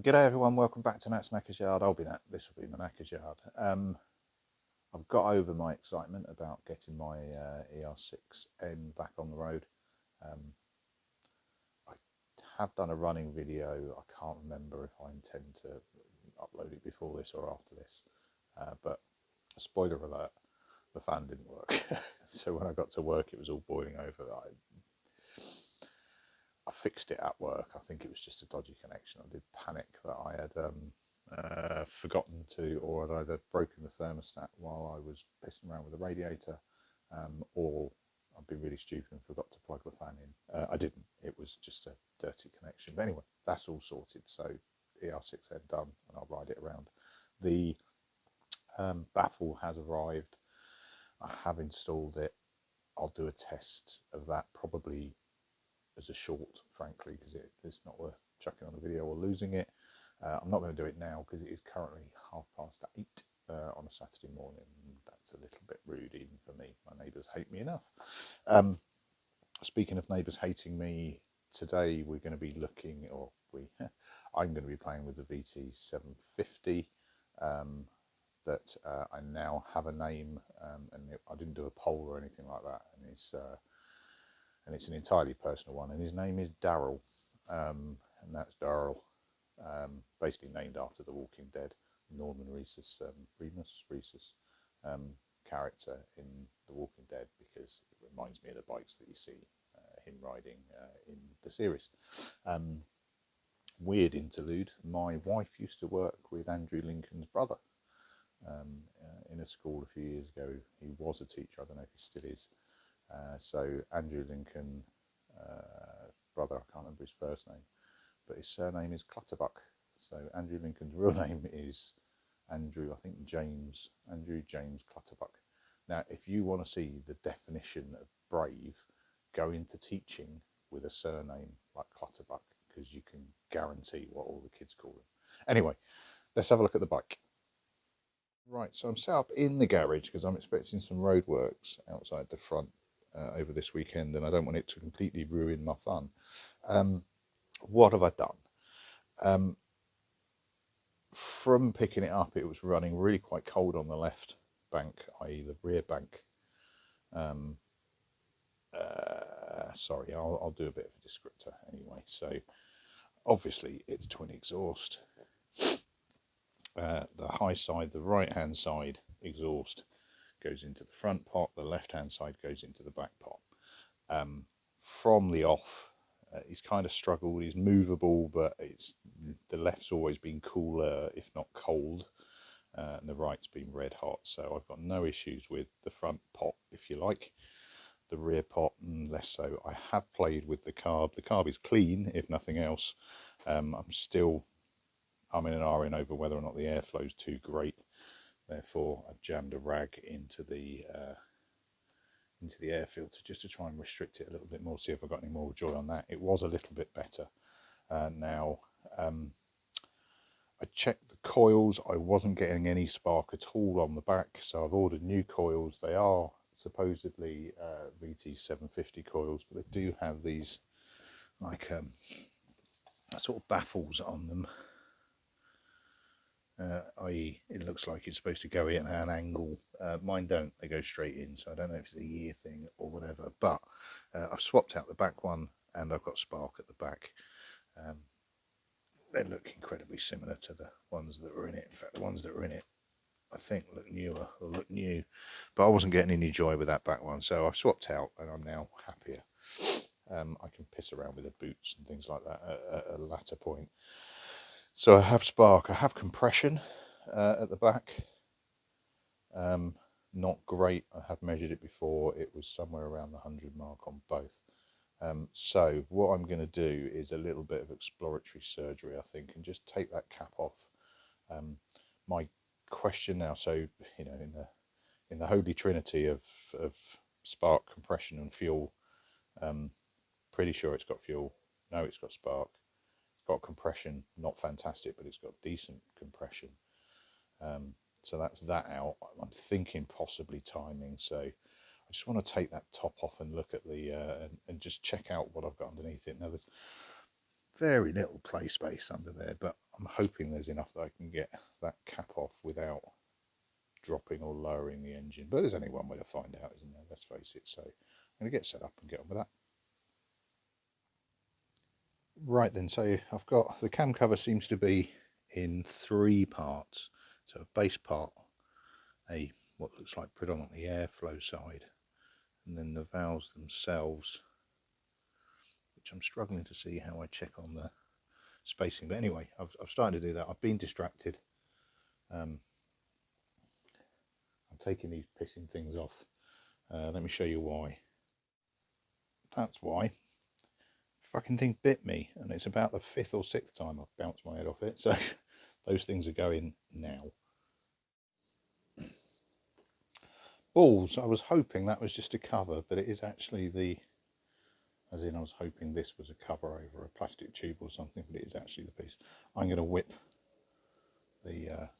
G'day everyone, welcome back to Nat's Knackers Yard. This will be my Knackers Yard. I've got over my excitement about getting my ER6N back on the road. I have done a running video. I can't remember if I intend to upload it before this or after this, but spoiler alert, the fan didn't work. So when I got to work it was all boiling over. I fixed it at work. I think it was just a dodgy connection. I did panic that I had forgotten to, or had either broken the thermostat while I was pissing around with the radiator, or I'd been really stupid and forgot to plug the fan in. I didn't. It was just a dirty connection. But anyway, that's all sorted. So ER6N done, and I'll ride it around. The baffle has arrived. I have installed it. I'll do a test of that probably as a short, frankly, because it's not worth chucking on a video or losing it. I'm not going to do it now because it is currently 8:30 on a Saturday morning. That's a little bit rude even for me. My neighbours hate me enough. Speaking of neighbours hating me, today we're going to be looking, I'm going to be playing with the VT750 that I now have a name, and I didn't do a poll or anything like that, and it's an entirely personal one, and his name is Daryl, and that's Daryl, basically named after the Walking Dead Norman Reedus character in The Walking Dead, because it reminds me of the bikes that you see him riding in the series. Weird interlude, my wife used to work with Andrew Lincoln's brother in a school a few years ago. He was a teacher, I don't know if he still is. So Andrew Lincoln, brother, I can't remember his first name, but his surname is Clutterbuck. So Andrew Lincoln's real name is Andrew James Clutterbuck. Now, if you want to see the definition of brave, go into teaching with a surname like Clutterbuck, because you can guarantee what all the kids call him. Anyway, let's have a look at the bike. Right, so I'm set up in the garage because I'm expecting some roadworks outside the front over this weekend, and I don't want it to completely ruin my fun. What have I done? From picking it up, it was running really quite cold on the left bank, i.e. the rear bank. Sorry, I'll do a bit of a descriptor anyway. So obviously it's twin exhaust. The high side, the right hand side exhaust goes into the front pot, the left hand side goes into the back pot. From the off, he's kind of struggled. He's movable, but the left's always been cooler, if not cold, and the right's been red hot. So I've got no issues with the front pot, if you like. The rear pot, less so. I have played with the carb. The carb is clean, if nothing else. I'm in an RN over whether or not the airflow is too great. Therefore, I've jammed a rag into the air filter just to try and restrict it a little bit more, see if I got any more joy on that. It was a little bit better. Now, I checked the coils. I wasn't getting any spark at all on the back, so I've ordered new coils. They are supposedly VT750 coils, but they do have these like sort of baffles on them. I.e. it looks like it's supposed to go in at an angle. Mine don't, they go straight in, so I don't know if it's a year thing or whatever, but I've swapped out the back one and I've got spark at the back. They look incredibly similar to the ones that were in it. In fact, the ones that were in it I think look newer, or look new, but I wasn't getting any joy with that back one, so I've swapped out and I'm now happier. I can piss around with the boots and things like that at a latter point. So I have spark, I have compression at the back. Not great. I have measured it before. It was somewhere around the 100 mark on both. So what I'm going to do is a little bit of exploratory surgery, I think, and just take that cap off. My question now. So, you know, in the holy trinity of spark, compression and fuel, pretty sure it's got fuel. No, it's got spark. It's got compression, not fantastic, but it's got decent compression. So that's that out. I'm thinking possibly timing. So I just want to take that top off and look at the and just check out what I've got underneath it. Now there's very little play space under there, but I'm hoping there's enough that I can get that cap off without dropping or lowering the engine. But there's only one way to find out, isn't there? Let's face it. So I'm going to get set up and get on with that. Right then, so I've got the cam cover seems to be in 3 parts. So a base part, a what looks like predominantly airflow side, and then the valves themselves, which I'm struggling to see how I check on the spacing. But anyway, I've started to do that. I've been distracted. I'm taking these pissing things off. Let me show you why. That's why. Fucking thing bit me, and it's about the 5th or 6th time I've bounced my head off it. So those things are going now. Balls, I was hoping that was just a cover, but it is actually as in I was hoping this was a cover over a plastic tube or something, but it is actually the piece. I'm going to whip the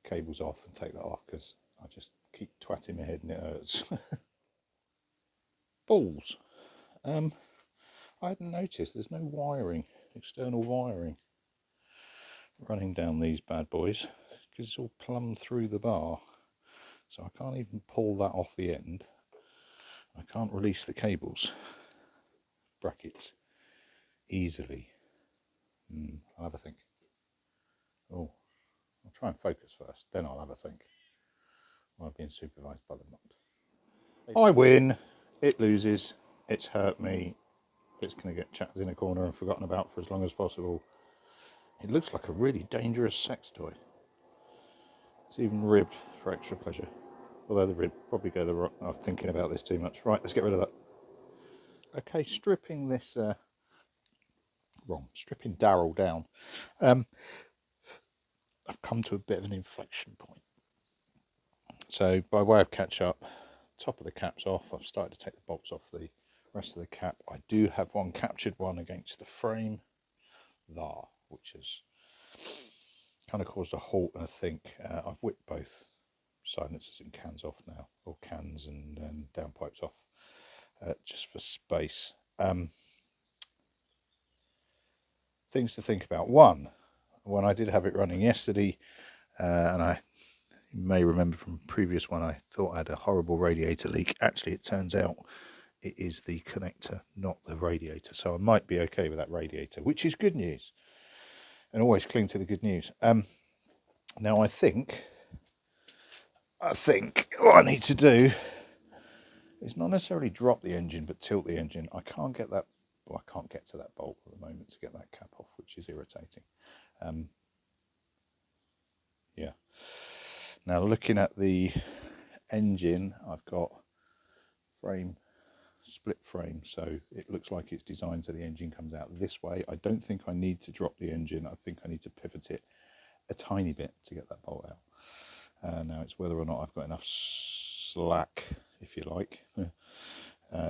cables off and take that off because I just keep twatting my head and it hurts. Balls. I hadn't noticed there's no wiring, external wiring running down these bad boys because it's all plumbed through the bar. So I can't even pull that off the end. I can't release the cables, brackets, easily. I'll have a think. Oh, I'll try and focus first, then I'll have a think. I'm being supervised by the mod. I win, it loses, it's hurt me, it's going to get chucked in a corner and forgotten about for as long as possible. It looks like a really dangerous sex toy. It's even ribbed for extra pleasure. Although the rib probably go the wrong. I'm thinking about this too much. Right, let's get rid of that. Okay, stripping this stripping Daryl down. I've come to a bit of an inflection point. So by way of catch up, top of the cap's off. I've started to take the bolts off the rest of the cap. I do have one captured one against the frame there, which has kind of caused a halt and a think. I've whipped both silencers and cans off now, or cans and downpipes off, just for space. Things to think about. One, when I did have it running yesterday, and you may remember from previous one, I thought I had a horrible radiator leak. Actually, it turns out it is the connector, not the radiator. So I might be okay with that radiator, which is good news. And always cling to the good news. Now I think what I need to do is not necessarily drop the engine, but tilt the engine. I can't get that. Well, I can't get to that bolt at the moment to get that cap off, which is irritating. Yeah. Now looking at the engine, I've got split frame, so it looks like it's designed so the engine comes out this way. I don't think I need to drop the engine. I think I need to pivot it a tiny bit to get that bolt out. Now it's whether or not I've got enough slack, if you like,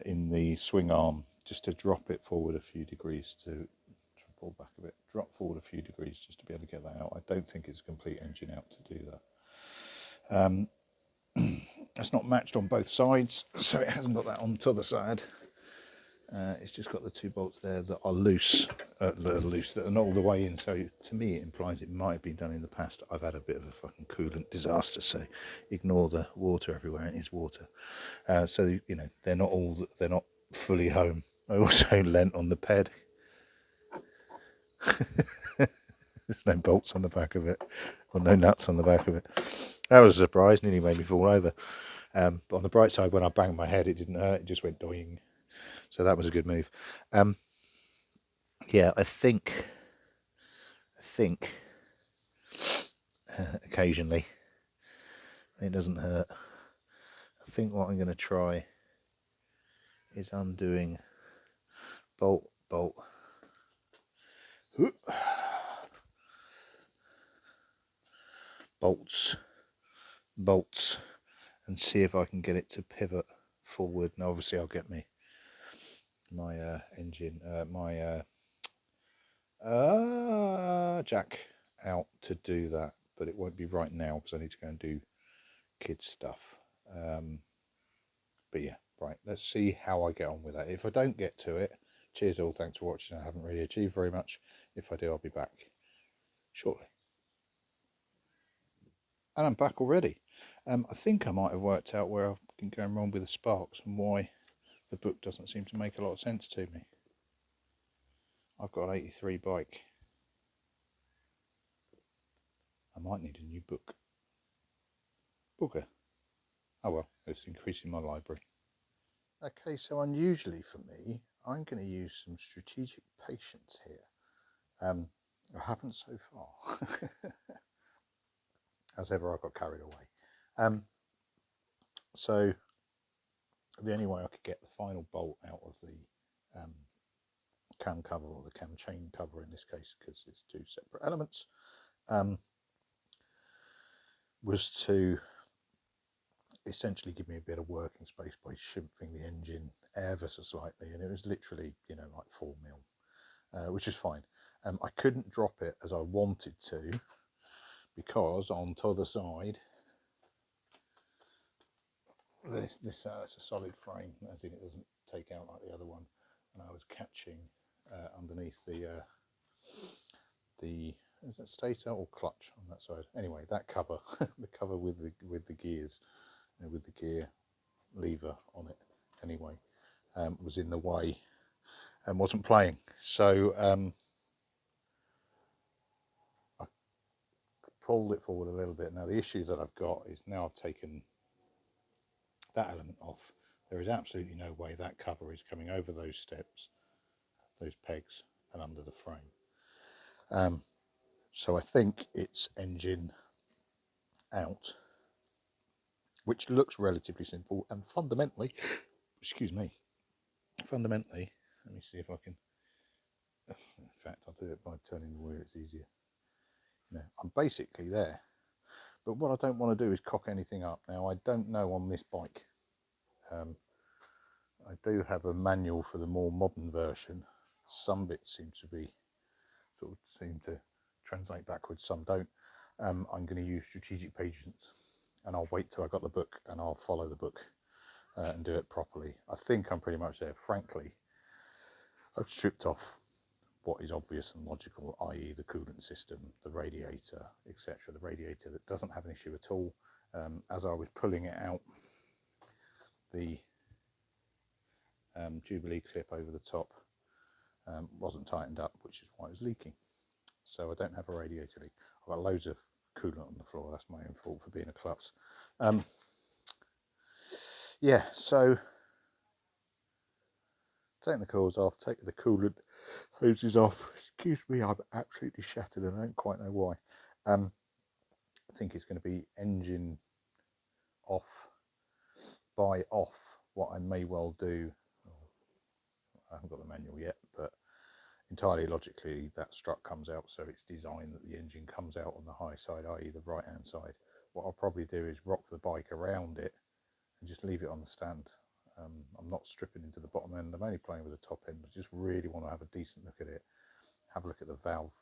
in the swing arm just to drop it forward a few degrees, to pull back a bit, drop forward a few degrees just to be able to get that out. I don't think it's a complete engine out to do that. It's not matched on both sides, so it hasn't got that on the other side. It's just got the 2 bolts there that are loose, that are not all the way in. So to me, it implies it might have been done in the past. I've had a bit of a fucking coolant disaster, so ignore the water everywhere. It is water. So you know they're not fully home. I also lent on the ped. There's no bolts on the back of it, or no nuts on the back of it. That was a surprise, nearly made me fall over. But on the bright side, when I banged my head, it didn't hurt, it just went doing. So that was a good move. Yeah, I think occasionally it doesn't hurt. I think what I'm going to try is undoing bolt. bolts, and see if I can get it to pivot forward. Now obviously I'll get my engine, my jack out to do that, but it won't be right now because I need to go and do kids stuff. But yeah, right, let's see how I get on with that. If I don't get to it, cheers all, thanks for watching. I haven't really achieved very much. If I do, I'll be back shortly. And I'm back already. I think I might have worked out where I've been going wrong with the sparks and why the book doesn't seem to make a lot of sense to me. I've got an 83 bike. I might need a new book. Booker. Oh well, it's increasing my library. Okay, so unusually for me, I'm going to use some strategic patience here. I haven't so far. As ever, I got carried away. So the only way I could get the final bolt out of the cam cover, or the cam chain cover in this case, because it's two separate elements, was to essentially give me a bit of working space by shimphing the engine ever so slightly, and it was literally, you know, like 4mm, which is fine. I couldn't drop it as I wanted to, because on the other side, this it's a solid frame, as in it doesn't take out like the other one, and I was catching underneath the is that stator or clutch on that side? Anyway, that cover, the cover with the gears, with the gear lever on it, anyway, was in the way and wasn't playing. So I pulled it forward a little bit. Now the issue that I've got is now I've taken that element off. There is absolutely no way that cover is coming over those steps, those pegs, and under the frame. So I think it's engine out, which looks relatively simple, and fundamentally, excuse me, fundamentally, let me see if I can, in fact I'll do it by turning the wheel, it's easier. You know, I'm basically there, but what I don't want to do is cock anything up. Now I don't know on this bike, I do have a manual for the more modern version. Some bits seem to translate backwards, some don't. I'm going to use strategic patience, and I'll wait till I got the book and I'll follow the book and do it properly. I think I'm pretty much there. Frankly, I've stripped off what is obvious and logical, i.e. the coolant system, the radiator, etc. The radiator that doesn't have an issue at all. As I was pulling it out, the Jubilee clip over the top wasn't tightened up, which is why it was leaking. So I don't have a radiator leak. I've got loads of coolant on the floor. That's my own fault for being a klutz. Yeah, so taking the coils off, taking the coolant hoses off. Excuse me, I'm absolutely shattered and I don't quite know why. I think it's going to be engine off by off. What I may well do, I haven't got the manual yet, but entirely logically that strut comes out, so it's designed that the engine comes out on the high side, i.e. the right hand side. What I'll probably do is rock the bike around it and just leave it on the stand. I'm not stripping into the bottom end, I'm only playing with the top end. I just really want to have a decent look at it, have a look at the valve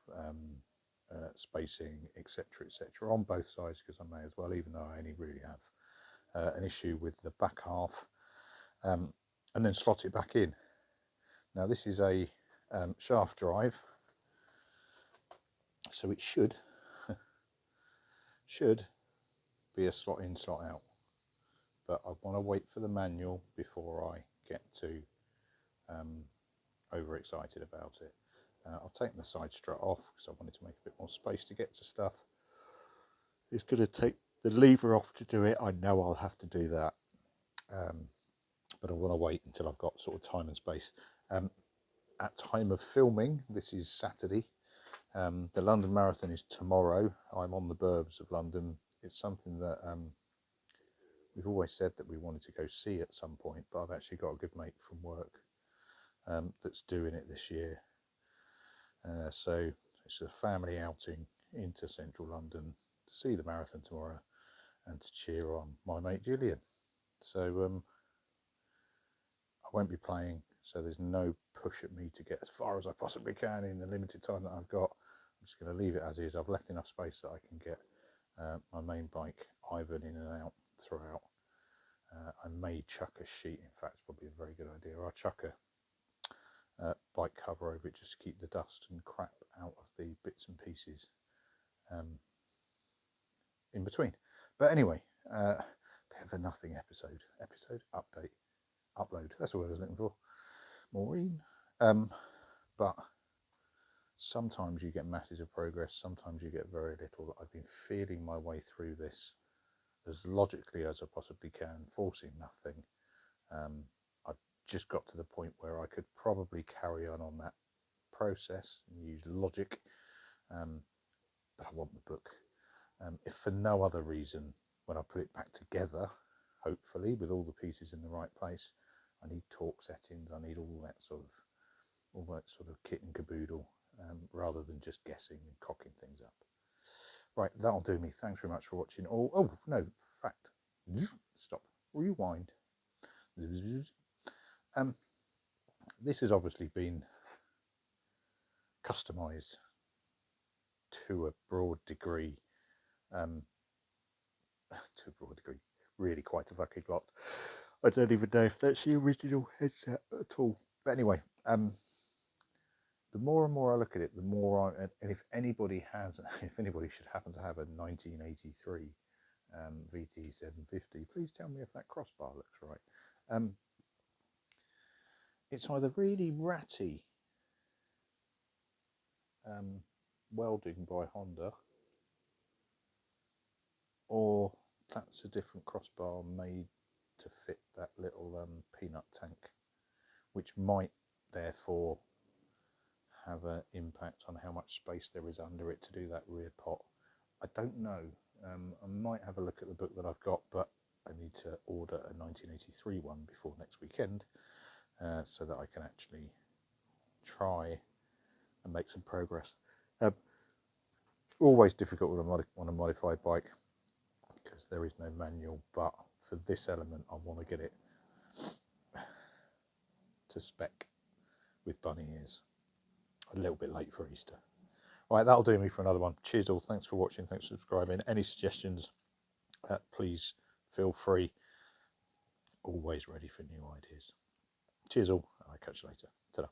spacing, etc, etc, on both sides, because I may as well, even though I only really have an issue with the back half, and then slot it back in. Now this is a shaft drive, so it should be a slot in, slot out, but I want to wait for the manual before I get too overexcited about it. I've taken the side strut off because I wanted to make a bit more space to get to stuff. It's going to take the lever off to do it. I know I'll have to do that, but I want to wait until I've got sort of time and space. At time of filming, this is Saturday. The London Marathon is tomorrow. I'm on the burbs of London. It's something that we've always said that we wanted to go see at some point, but I've actually got a good mate from work that's doing it this year. So it's a family outing into central London. to see the marathon tomorrow and to cheer on my mate Gillian. So I won't be playing, so there's no push at me to get as far as I possibly can in the limited time that I've got. I'm just going to leave it as is. I've left enough space that I can get my main bike Ivan in and out throughout. I may chuck a sheet, in fact it's probably a very good idea. I'll chuck a bike cover over it just to keep the dust and crap out of the bits and pieces in between. But anyway, bit of a nothing episode update, upload, that's what I was looking for, Maureen. But sometimes you get masses of progress, sometimes you get very little. I've been feeling my way through this as logically as I possibly can, forcing nothing. I've just got to the point where I could probably carry on that process and use logic, but I want the book. If for no other reason, when I put it back together, hopefully with all the pieces in the right place, I need torque settings, I need all that sort of kit and caboodle, rather than just guessing and cocking things up. Right, that'll do me. Thanks very much for watching. Oh no, fact, stop, rewind. This has obviously been customized to a broad degree, really quite a fucking lot. I don't even know if that's the original headset at all. But anyway, the more and more I look at it, the more and if anybody should happen to have a 1983 VT750, please tell me if that crossbar looks right. It's either really ratty welding by Honda, or that's a different crossbar made to fit that little peanut tank, which might therefore have an impact on how much space there is under it to do that rear pot. I don't know. I might have a look at the book that I've got, but I need to order a 1983 one before next weekend, so that I can actually try and make some progress. Always difficult on a modified bike because there is no manual, but for this element I want to get it to spec with bunny ears. A little bit late for Easter. Right, that'll do me for another one. Cheers all, thanks for watching, thanks for subscribing. Any suggestions, please feel free. Always ready for new ideas. Cheers all, and I'll catch you later. Ta-da.